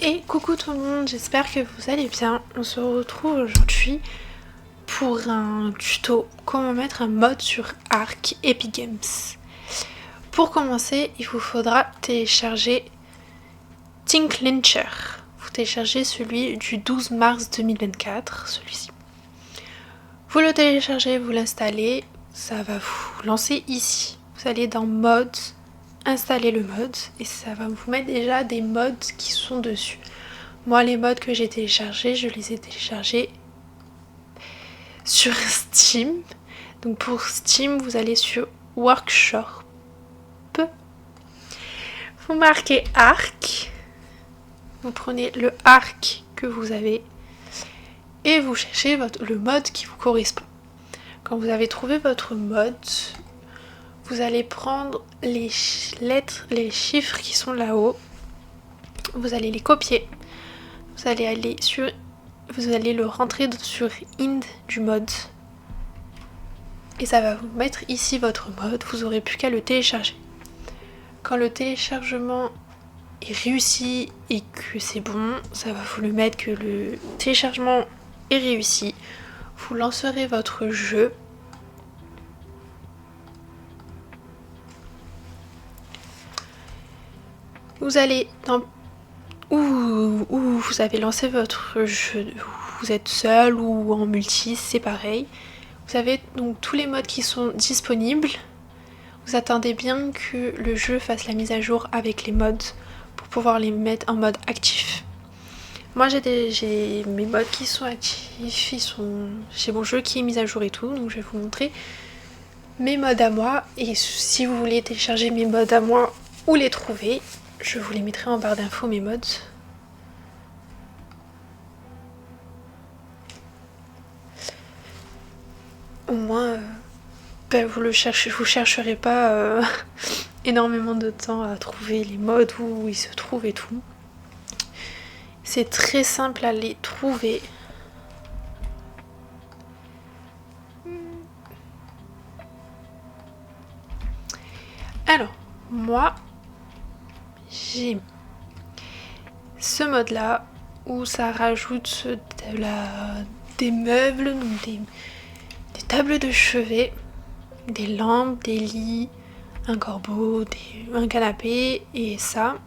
Et coucou tout le monde, j'espère que vous allez bien. On se retrouve aujourd'hui pour un tuto comment mettre un mode sur Arc Epic Games. Pour commencer, il vous faudra télécharger Think Launcher. Vous téléchargez celui du 12 mars 2024, celui-ci. Vous le téléchargez, vous l'installez, ça va vous lancer ici. Vous allez dans mode, installer le mode et ça va vous mettre déjà des modes qui sont dessus. Moi, les modes que j'ai téléchargés, je les ai téléchargés sur Steam. Donc pour Steam, vous allez sur Workshop. Vous marquez Arc. Vous prenez le Arc que vous avez et vous cherchez le mode qui vous correspond. Quand vous avez trouvé votre mode, vous allez prendre les lettres, les chiffres qui sont là-haut. Vous allez les copier. Vous allez le rentrer sur Ind du mode. Et ça va vous mettre ici votre mode. Vous n'aurez plus qu'à le télécharger. Quand le téléchargement est réussi et que c'est bon, ça va vous le mettre que le téléchargement est réussi. Vous lancerez votre jeu. Vous allez dans où vous avez lancé votre jeu, vous êtes seul ou en multi, c'est pareil. Vous avez donc tous les modes qui sont disponibles. Vous attendez bien que le jeu fasse la mise à jour avec les modes pour pouvoir les mettre en mode actif. Moi j'ai mes modes qui sont actifs, j'ai mon jeu qui est mis à jour et tout, donc je vais vous montrer mes modes à moi. Et si vous voulez télécharger mes modes à moi ou les trouver, je vous les mettrai en barre d'infos, mes modes. Au moins, vous chercherez pas énormément de temps à trouver les modes où ils se trouvent et tout. C'est très simple à les trouver. Alors, moi, j'ai ce mode là où ça rajoute des meubles, donc des tables de chevet, des lampes, des lits, un corbeau, un canapé et ça.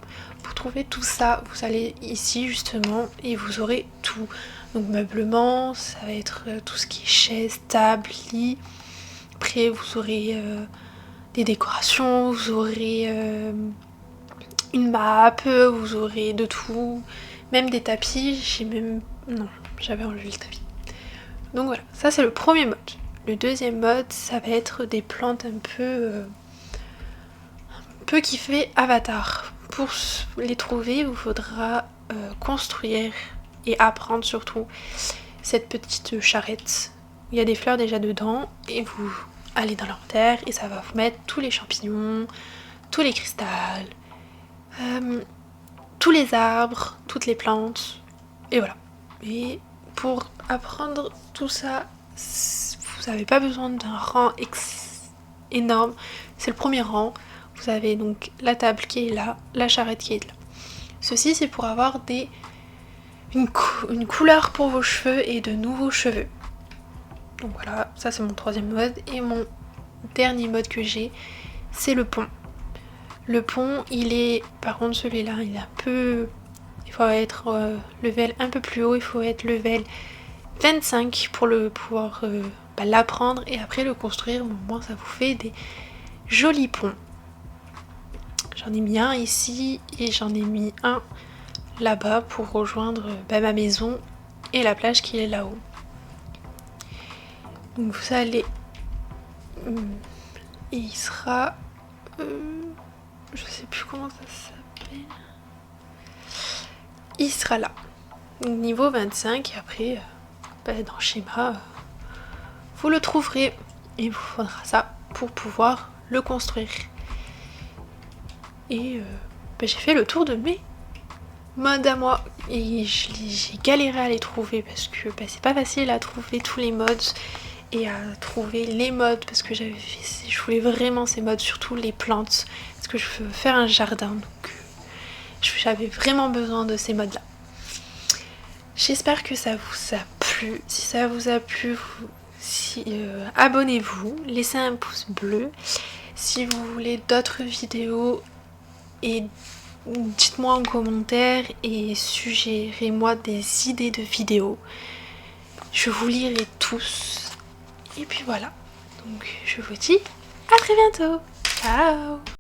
Pour trouver tout ça, vous allez ici justement et vous aurez tout. Donc meublement, ça va être tout ce qui est chaise, table, lit. Après vous aurez des décorations, vous aurez une map, vous aurez de tout, même des tapis. J'avais enlevé le tapis. Donc voilà, ça c'est le premier mode. Le deuxième mode, ça va être des plantes un peu qui fait avatar. Pour les trouver, il vous faudra construire et apprendre surtout cette petite charrette. Il y a des fleurs déjà dedans et vous allez dans l'inventaire et ça va vous mettre tous les champignons, tous les cristals, tous les arbres, toutes les plantes et voilà. Et pour apprendre tout ça, vous n'avez pas besoin d'un rang énorme. C'est le premier rang. Vous avez donc la table qui est là, la charrette qui est là. Ceci c'est pour avoir une couleur pour vos cheveux et de nouveaux cheveux. Donc voilà, ça c'est mon troisième mode. Et mon dernier mode que j'ai, c'est le pont. Le pont, par contre celui-là, il faut être level un peu plus haut, il faut être level 25 pour pouvoir l'apprendre et après le construire. Au moins ça vous fait des jolis ponts. J'en ai mis un ici et j'en ai mis un là-bas pour rejoindre ma maison et la plage qui est là-haut. Donc vous allez... Et il sera... je sais plus comment ça s'appelle. Il sera là. Donc niveau 25 et après, dans le schéma, vous le trouverez. Et il vous faudra ça pour pouvoir le construire. Et j'ai fait le tour de mes modes à moi. Et j'ai galéré à les trouver parce que c'est pas facile à trouver tous les modes et à trouver les modes parce que je voulais vraiment ces modes, surtout les plantes, parce que je veux faire un jardin. Donc j'avais vraiment besoin de ces modes là. J'espère que ça vous a plu. Si ça vous a plu, abonnez-vous, laissez un pouce bleu. Si vous voulez d'autres vidéos, et dites-moi en commentaire et suggérez-moi des idées de vidéos. Je vous lirai tous. Et puis voilà. Donc je vous dis à très bientôt. Ciao.